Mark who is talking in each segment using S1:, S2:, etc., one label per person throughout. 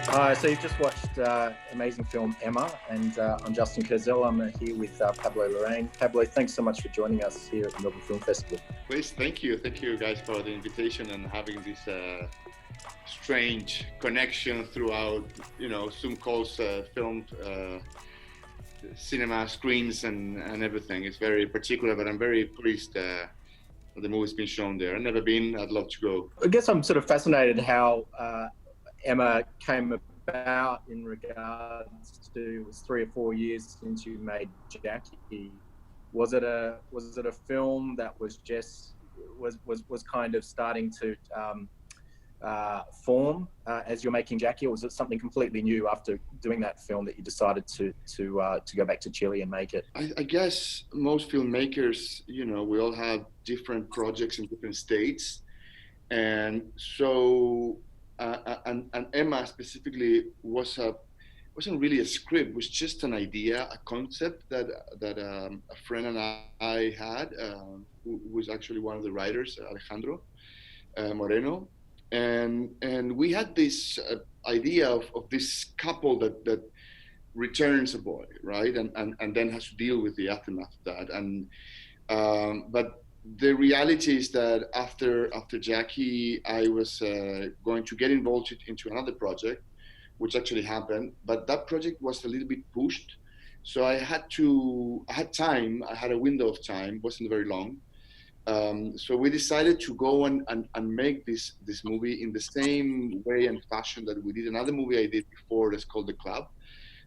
S1: Hi, so you've just watched amazing film Emma, and I'm Justin Kurzel. I'm here with Pablo Larraín. Pablo, thanks so much for joining us here at the Melbourne Film Festival.
S2: Please, thank you guys for the invitation and having this strange connection throughout, Zoom calls, film, cinema screens and everything. It's very particular, but I'm very pleased that the movie's been shown there. I've never been, I'd love to go.
S1: I guess I'm sort of fascinated how Emma came about in regards to, it was 3 or 4 years since you made Jackie. Was it a film that was just was kind of starting to form as you're making Jackie, or was it something completely new after doing that film that you decided to go back to Chile and make it?
S2: I guess most filmmakers, we all have different projects in different states, and so. And Emma specifically wasn't really a script. It was just an idea, a concept that a friend and I had, who was actually one of the writers, Alejandro Moreno, and we had this idea of this couple that returns a boy, right, and then has to deal with the aftermath of that, and but. The reality is that after Jackie, I was going to get involved into another project, which actually happened, but that project was a little bit pushed. So I had time, I had a window of time, wasn't very long. So we decided to go and make this movie in the same way and fashion that we did another movie I did before that's called The Club,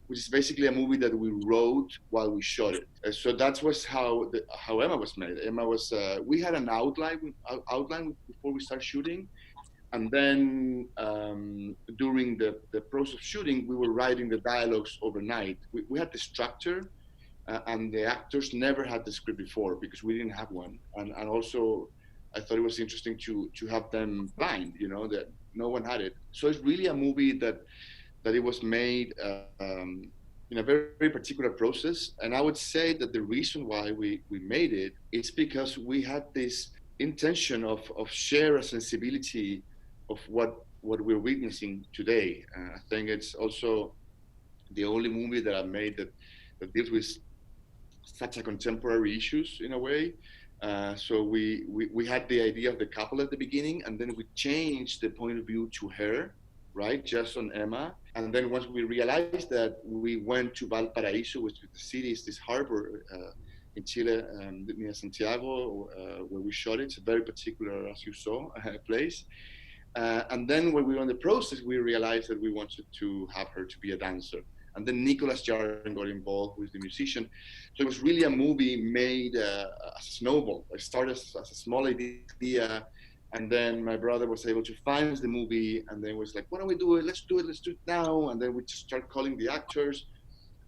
S2: which is basically a movie that we wrote while we shot it. So that was how Emma was made. Emma was, we had an outline before we started shooting. And then during the process of shooting, we were writing the dialogues overnight. We had the structure, and the actors never had the script before because we didn't have one. And also, I thought it was interesting to have them blind, that no one had it. So it's really a movie that it was made in a very, very particular process. And I would say that the reason why we made it is because we had this intention of share a sensibility of what we're witnessing today. I think it's also the only movie that I've made that deals with such a contemporary issues in a way. So we had the idea of the couple at the beginning, and then we changed the point of view to her, right, just on Emma. And then once we realized that, we went to Valparaíso, which is the city, is this harbor in Chile, near Santiago, where we shot it. It's a very particular, as you saw, place. And then when we were in the process, we realized that we wanted to have her to be a dancer. And then Nicholas Jarren got involved with the musician. So it was really a movie made as a snowball. It started as a small idea. And then my brother was able to finance the movie, and then was like, why don't we do it? Let's do it now. And then we just start calling the actors,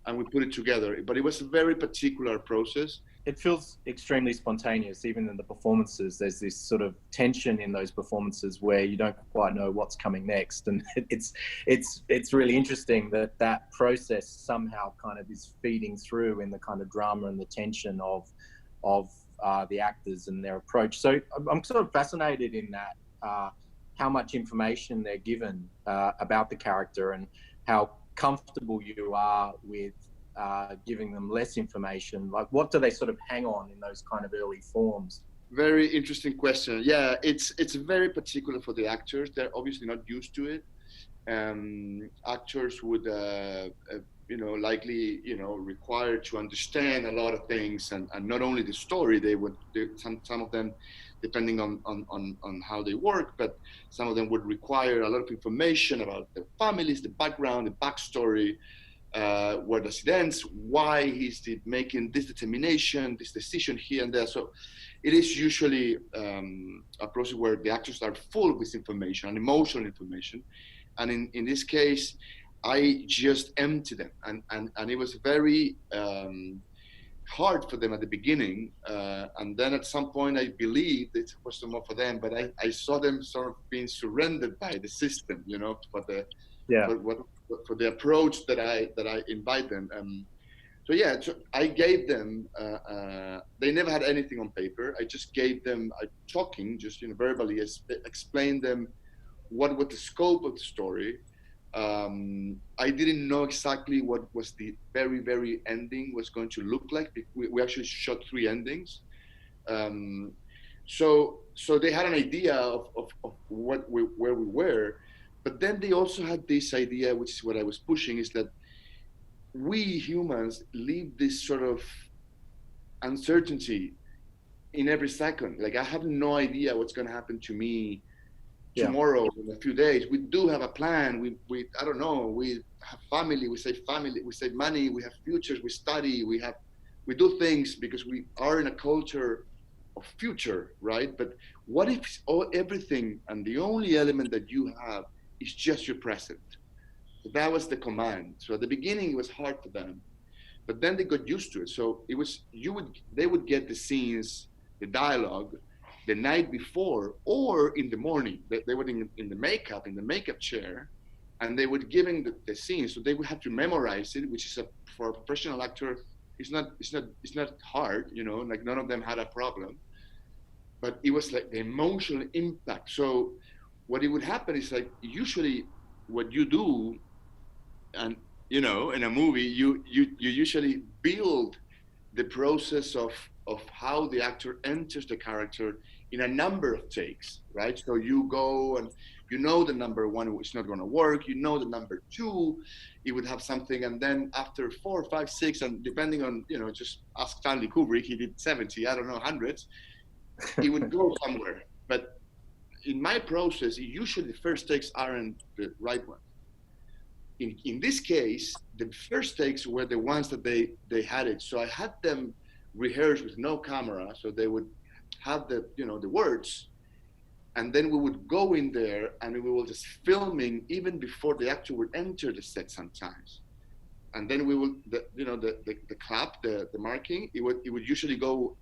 S2: and we put it together. But it was a very particular process.
S1: It feels extremely spontaneous, even in the performances. There's this sort of tension in those performances where you don't quite know what's coming next. And it's really interesting that process somehow kind of is feeding through in the kind of drama and the tension of the actors and their approach. So I'm sort of fascinated in that, how much information they're given about the character and how comfortable you are with giving them less information. Like, what do they sort of hang on in those kind of early forms?
S2: Very interesting question. Yeah, it's very particular for the actors. They're obviously not used to it. Actors would likely, required to understand a lot of things, and not only the story. Some of them, depending on how they work, but some of them would require a lot of information about the families, the background, the backstory, where does it ends, why he's making this determination, this decision here and there. So it is usually a process where the actors are full with information and emotional information, and in this case, I just empty them, and it was very hard for them at the beginning, and then at some point I believed it was more for them, but I saw them sort of being surrendered by the system, for the approach that I invite them. So yeah, so I gave them. They never had anything on paper. I just gave them talking, just verbally, explained them what was the scope of the story. I didn't know exactly what was the very ending was going to look like. We actually shot 3 endings. Um, so they had an idea of where we were, but then they also had this idea, which is what I was pushing, is that we humans live this sort of uncertainty in every second. Like I have no idea what's going to happen to me tomorrow, in a few days. We do have a plan. We I don't know. We have family. We save family. We save money. We have futures. We study. We do things because we are in a culture of future, right? But what if everything and the only element that you have is just your present? So that was the command. So at the beginning it was hard for them, but then they got used to it. So it was they would get the scenes, the dialogue, the night before or in the morning. They were in the makeup chair, and they would giving the scene. So they would have to memorize it, which is for a professional actor, it's not hard, like none of them had a problem. But it was like the emotional impact. So what it would happen is like usually what you do, and in a movie, you usually build the process of how the actor enters the character in a number of takes, right? So you go and the number 1 is not going to work. The number 2, it would have something, and then after 4, 5, 6, and depending on just ask Stanley Kubrick, he did 70, I don't know, hundreds. It would go somewhere. But in my process, usually the first takes aren't the right ones. In this case, the first takes were the ones that they had it. So I had them rehearse with no camera, so they would have the words, and then we would go in there and we were just filming even before the actor would enter the set sometimes. And then we will the clap, the marking, it would usually go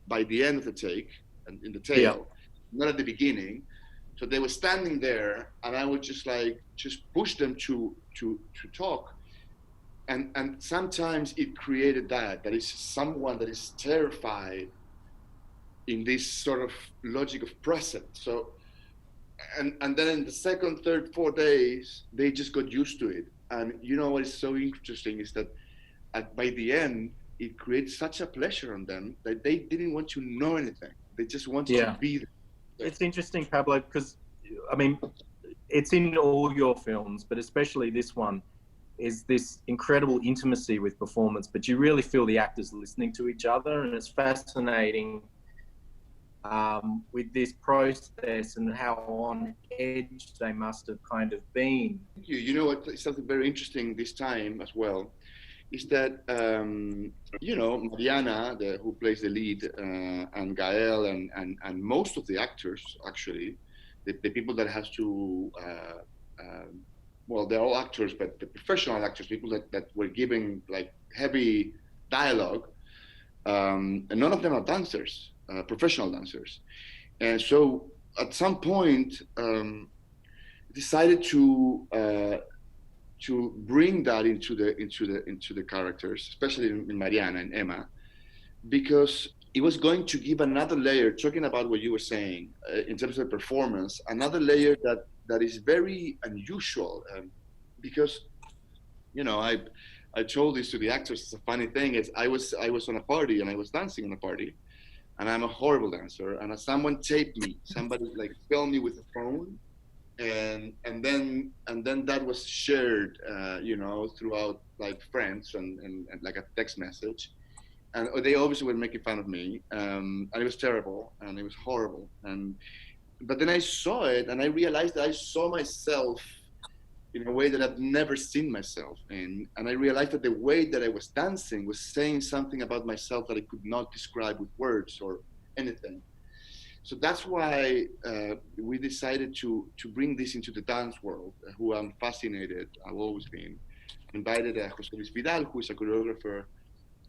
S2: by the end of the take and in the tail, not at the beginning. So they were standing there, and I would just push them to talk, and sometimes it created that is someone that is terrified in this sort of logic of present. So, and then in the second, third, 4 days, they just got used to it. And what is so interesting is that by the end, it creates such a pleasure on them that they didn't want to know anything. They just wanted to be there.
S1: It's interesting, Pablo, because I mean, it's in all your films, but especially this one, is this incredible intimacy with performance, but you really feel the actors listening to each other, and it's fascinating with this process and how on edge they must have kind of been.
S2: You know what, something very interesting this time as well, is that, Mariana, who plays the lead, and Gael, and most of the actors, actually, the people that has to, well, they're all actors, but the professional actors, people that were giving like heavy dialogue, and none of them are dancers, professional dancers. And so at some point, decided to bring that into the characters, especially in Mariana and Emma, because it was going to give another layer, talking about what you were saying, in terms of performance, another layer that is very unusual, because I told this to the actors. It's a funny thing. I was on a party, and I was dancing on a party, and I'm a horrible dancer, and someone taped me, somebody like filmed me with a phone, and then that was shared throughout like friends and like a text message, and they obviously were making fun of me, and it was terrible and it was horrible, but then I saw it and I realized that I saw myself in a way that I've never seen myself in, and I realized that the way that I was dancing was saying something about myself that I could not describe with words or anything. So that's why we decided to bring this into the dance world, who I'm fascinated, I've always been. Invited Jose Luis Vidal, who is a choreographer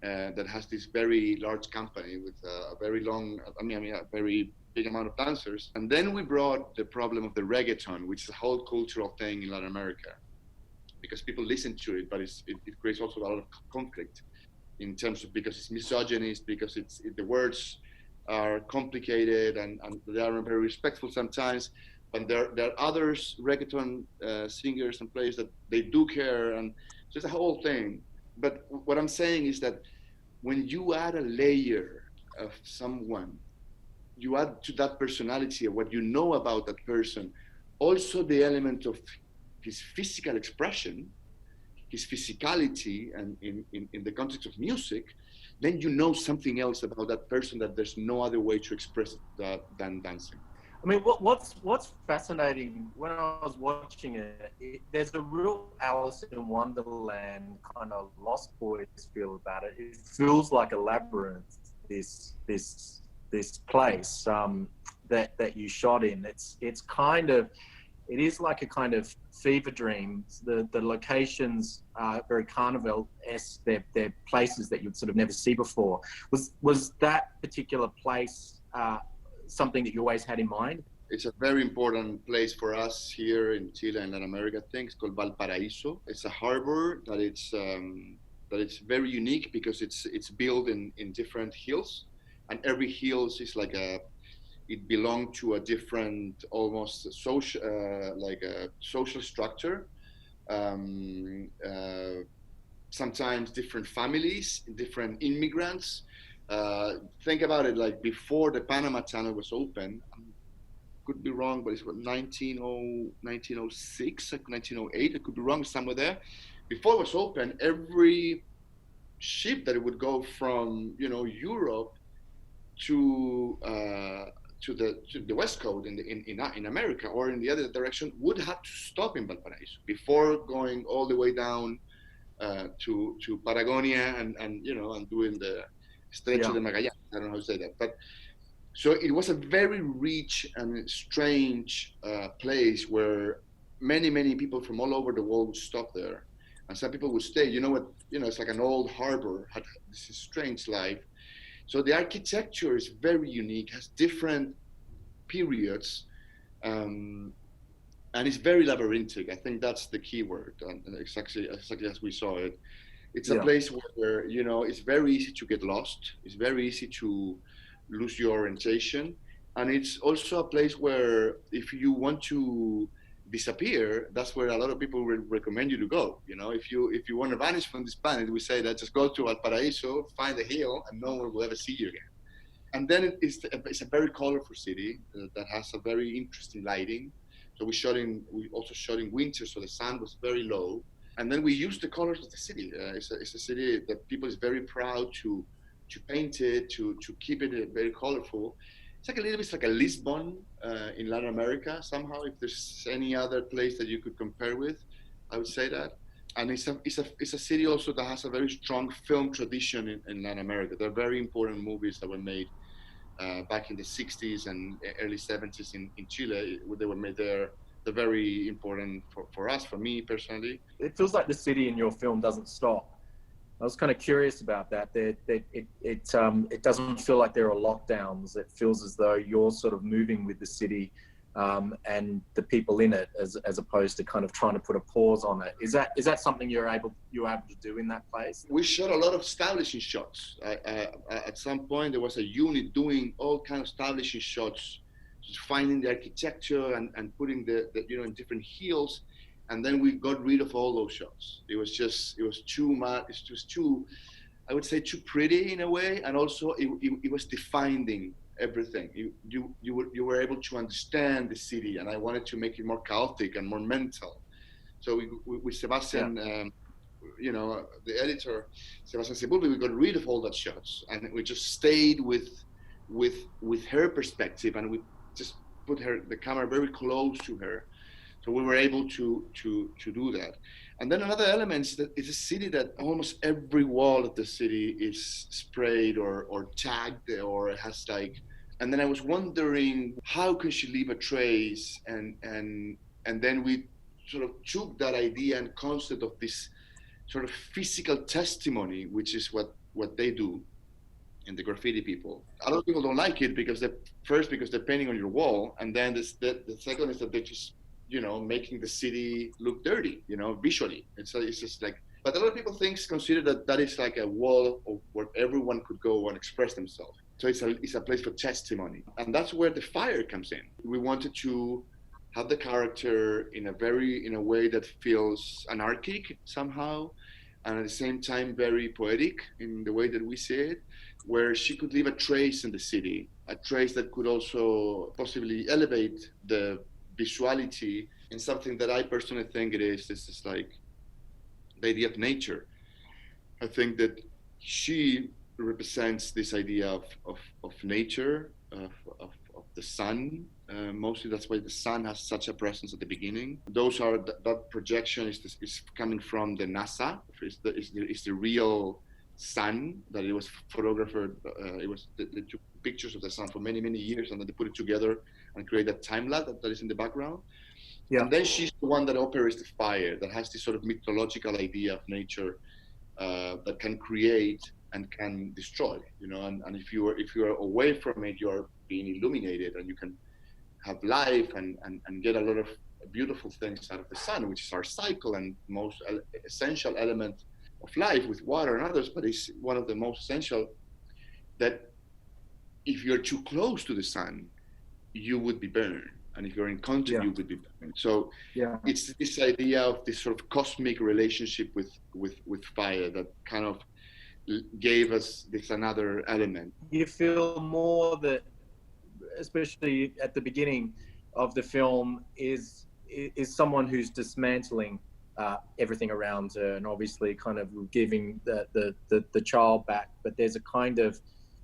S2: that has this very large company with a very very big amount of dancers. And then we brought the problem of the reggaeton, which is a whole cultural thing in Latin America, because people listen to it, but it creates also a lot of conflict. in terms of, because it's misogynist, because the words are complicated and they are very respectful sometimes. But there are others, reggaeton singers and players, that they do care, and so it's a whole thing. But what I'm saying is that when you add a layer of someone, you add to that personality of what you know about that person, also the element of his physical expression, his physicality, and in the context of music, then you know something else about that person that there's no other way to express it than dancing.
S1: I mean, what's fascinating when I was watching it, there's a real Alice in Wonderland kind of Lost Boys feel about it. It feels like a labyrinth. This place that you shot in. It's kind of, it is like a kind of fever dream. The locations are very Carnival-esque. They're places that you'd sort of never see before. Was that particular place something that you always had in mind?
S2: It's a very important place for us here in Chile and Latin America. I think it's called Valparaíso. It's a harbor that it's very unique because it's built in different hills, and every hills is like it belonged to a different, almost social, like a social structure. Sometimes different families, different immigrants. Think about it, like before the Panama Channel was open, could be wrong, but it's what, 1906, like 1908, I could be wrong, somewhere there. Before it was open, every ship that it would go from, Europe to the West Coast in America or in the other direction would have to stop in Valparaiso before going all the way down to Patagonia and doing the Estrecho de Magallanes. I don't know how to say that, but so it was a very rich and strange place where many people from all over the world would stop there, and some people would stay. It's like an old harbor, had this strange life. So the architecture is very unique, has different periods, and it's very labyrinthic. I think that's the key word, and exactly as we saw it. It's a place where, it's very easy to get lost. It's very easy to lose your orientation. And it's also a place where if you want to disappear, that's where a lot of people will recommend you to go. If you want to vanish from this planet, we say that just go to Valparaiso, find a hill, and no one will ever see you again. And then it's a very colorful city that has a very interesting lighting. So we also shot in winter, so the sun was very low. And then we used the colors of the city. It's a city that people is very proud to paint it, to keep it very colorful. It's like a little bit like a Lisbon in Latin America somehow. If there's any other place that you could compare with, I would say that. And it's a city also that has a very strong film tradition in Latin America. There are very important movies that were made back in the 60s and early 70s in Chile. They were made there. They're very important for us, for me personally.
S1: It feels like the city in your film doesn't stop. I was kind of curious about that. It doesn't feel like there are lockdowns. It feels as though you're sort of moving with the city and the people in it, as opposed to kind of trying to put a pause on it. Is that something you're able to do in that place?
S2: We shot a lot of establishing shots. At some point, there was a unit doing all kinds of establishing shots, just finding the architecture and putting the in different hills. And then we got rid of all those shots. It was too much. It was too, I would say, too pretty in a way. And also it was defining everything. You were able to understand the city, and I wanted to make it more chaotic and more mental. So with Sebastian, the editor, Sebastian Sepulveda, we got rid of all that shots, and we just stayed with her perspective, and we just put the camera very close to her. So we were able to do that. And then another element is that it's a city that almost every wall of the city is sprayed or tagged, or it has and then I was wondering, how can she leave a trace? And then we sort of took that idea and concept of this sort of physical testimony, which is what they do in the graffiti people. A lot of people don't like it because they're painting on your wall, and then the second is that they're just making the city look dirty, visually. It's just like But a lot of people consider that that is like a wall of where everyone could go and express themselves. So it's a place for testimony. And that's where the fire comes in. We wanted to have the character in a way that feels anarchic somehow, and at the same time very poetic in the way that we see it, where she could leave a trace in the city, a trace that could also possibly elevate the visuality in something that I personally think it is. This is like the idea of nature. I think that she represents this idea of nature, of the sun. Mostly that's why the sun has such a presence at the beginning. Those are that projection is coming from the NASA. It's the real sun that it was photographed. It was the two pictures of the sun for many years, and then they put it together and create that time lapse that is in the background. Yeah. And then she's the one that operates the fire, that has this sort of mythological idea of nature that can create and can destroy, you know. And if you are away from it, you are being illuminated, and you can have life and get a lot of beautiful things out of the sun, which is our cycle and most essential element of life, with water and others, but it's one of the most essential. That if you're too close to the sun, you would be burned. And if you're in contact, you would be burned. So it's this idea of this sort of cosmic relationship with fire that kind of gave us this another element.
S1: You feel more that, especially at the beginning of the film, is someone who's dismantling everything around her, and obviously kind of giving the child back. But there's a kind of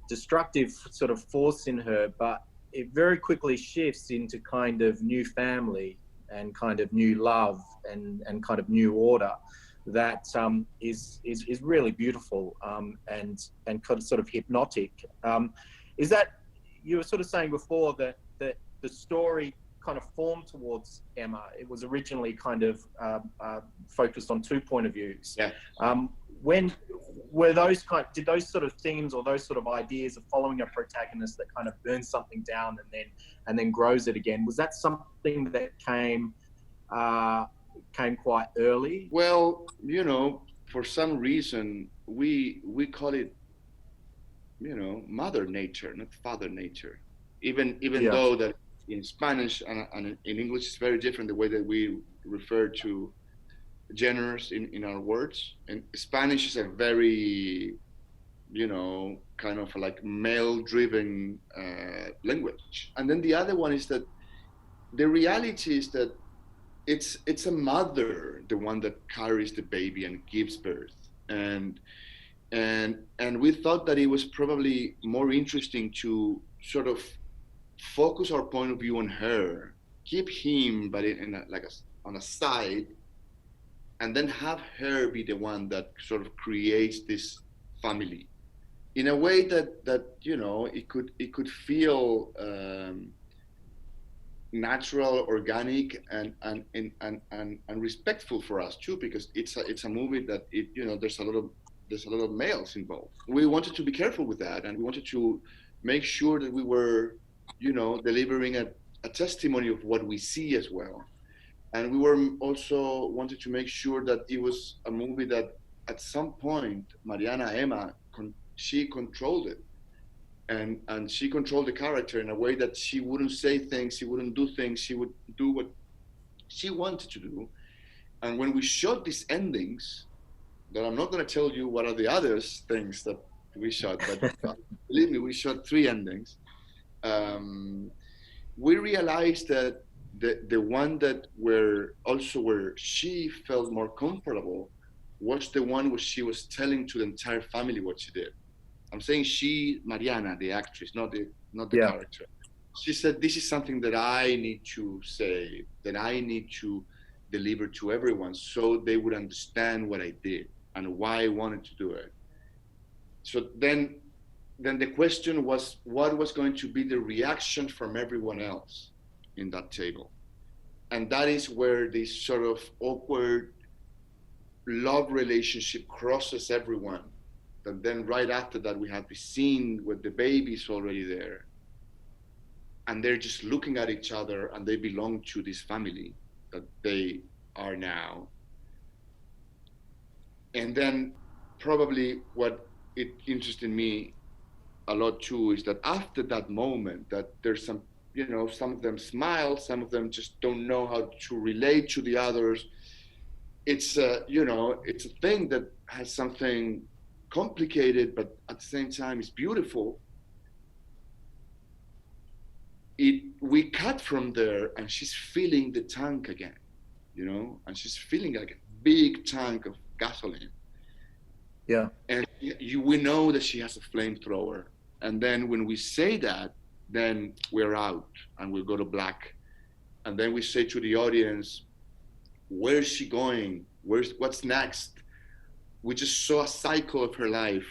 S1: destructive sort of force in her, but it very quickly shifts into kind of new family and kind of new love and kind of new order that is really beautiful and kind of sort of hypnotic. Is that, you were sort of saying before that the story kind of formed towards Emma? It was originally kind of focused on two point of views.
S2: Yeah.
S1: When did those sort of themes or those sort of ideas of following a protagonist that kind of burns something down and then grows it again, was that something that came quite early?
S2: Well, you know, for some reason we call it, you know, Mother Nature, not Father Nature. Even though that in Spanish and in English it's very different, the way that we refer to genders in our words. And Spanish is a very, you know, kind of like male-driven language. And then the other one is that the reality is that it's a mother, the one that carries the baby and gives birth. And we thought that it was probably more interesting to sort of focus our point of view on her, keep him, but on a side, and then have her be the one that sort of creates this family in a way that you know, it could feel natural, organic, and respectful for us too, because it's a movie that you know, there's a lot of males involved. We wanted to be careful with that, and we wanted to make sure that we were, you know, delivering a testimony of what we see as well. And we were also wanted to make sure that it was a movie that at some point Emma, she controlled it. And she controlled the character in a way that she wouldn't say things, she wouldn't do things, she would do what she wanted to do. And when we shot these endings, that I'm not going to tell you what are the other things that we shot, but believe me, we shot 3 endings. We realized that the one that where she felt more comfortable was the one where she was telling to the entire family what she did. I'm saying she, Mariana, the actress, not the character. She said, this is something that I need to say, that I need to deliver to everyone so they would understand what I did and why I wanted to do it. So then the question was, what was going to be the reaction from everyone else in that table? And that is where this sort of awkward love relationship crosses everyone. And then right after that, we have the scene where the baby's already there. And they're just looking at each other, and they belong to this family that they are now. And then probably what it interested me a lot too is that after that moment, that there's some, you know, some of them smile, some of them just don't know how to relate to the others. It's you know, it's a thing that has something complicated, but at the same time is beautiful. We cut from there, and she's filling the tank again, you know, and she's filling like a big tank of gasoline.
S1: Yeah.
S2: And we know that she has a flamethrower. And then when we say that, then we're out and we go to black. And then we say to the audience, where's she going? What's next? We just saw a cycle of her life.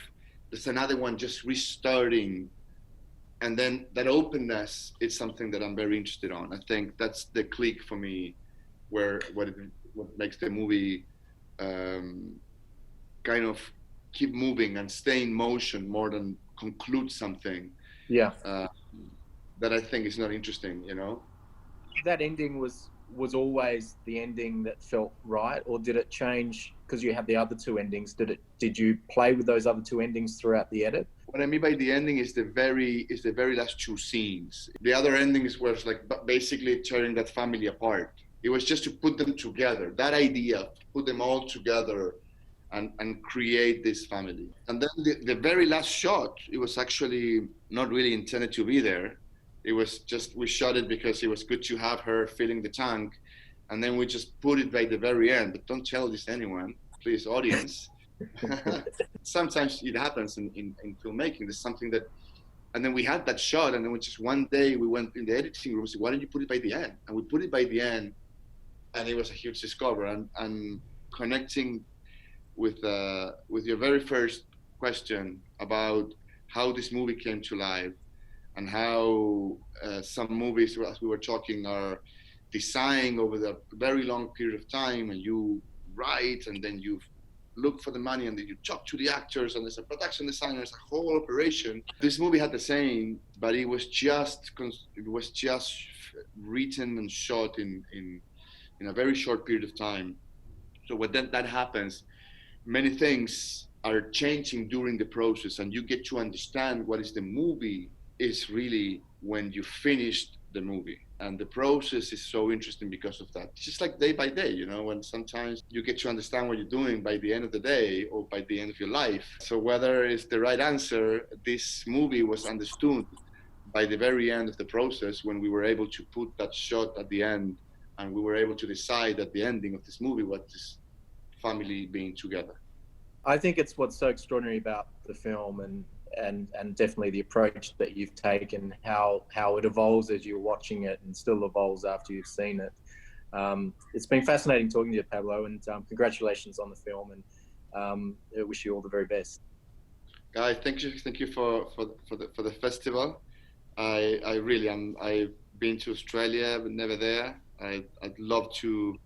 S2: There's another one just restarting. And then that openness is something that I'm very interested on. I think that's the click for me, where what makes the movie kind of keep moving and stay in motion more than conclude something.
S1: Yeah.
S2: That I think is not interesting, you know.
S1: That ending was always the ending that felt right, or did it change because you have the other two endings? Did you play with those other two endings throughout the edit?
S2: What I mean by the ending is the very last two scenes. The other endings was like basically tearing that family apart. It was just to put them together. That idea, put them all together and create this family. And then the very last shot, it was actually not really intended to be there. It was just, we shot it because it was good to have her filling the tank. And then we just put it by the very end. But don't tell this to anyone, please, audience. Sometimes it happens in filmmaking. There's something that, and then we had that shot, and then we just one day we went in the editing room and said, why don't you put it by the end? And we put it by the end, and it was a huge discovery. And connecting with your very first question about how this movie came to life, and how some movies, as we were talking, are designed over the very long period of time, and you write, and then you look for the money, and then you talk to the actors, and there's a production designer, there's a whole operation. This movie had the same, but it was just written and shot in a very short period of time. So when that happens, many things are changing during the process, and you get to understand what is the movie is really when you finished the movie. And the process is so interesting because of that. It's just like day by day, you know, when sometimes you get to understand what you're doing by the end of the day or by the end of your life. So whether it's the right answer, this movie was understood by the very end of the process, when we were able to put that shot at the end, and we were able to decide at the ending of this movie what this family being together.
S1: I think it's what's so extraordinary about the film, and definitely the approach that you've taken, how it evolves as you're watching it and still evolves after you've seen it. It's been fascinating talking to you, Pablo, and congratulations on the film, and I wish you all the very best.
S2: Guy, thank you for the festival. I really am. I've been to Australia, but never there. I'd love to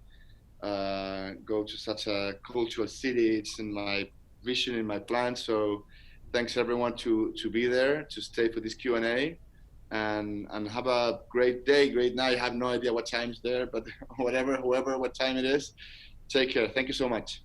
S2: go to such a cultural city. It's in my vision, in my plan. So thanks everyone to be there, to stay for this Q&A, and have a great day, great night. I have no idea what time is there, but whatever, what time it is, take care. Thank you so much.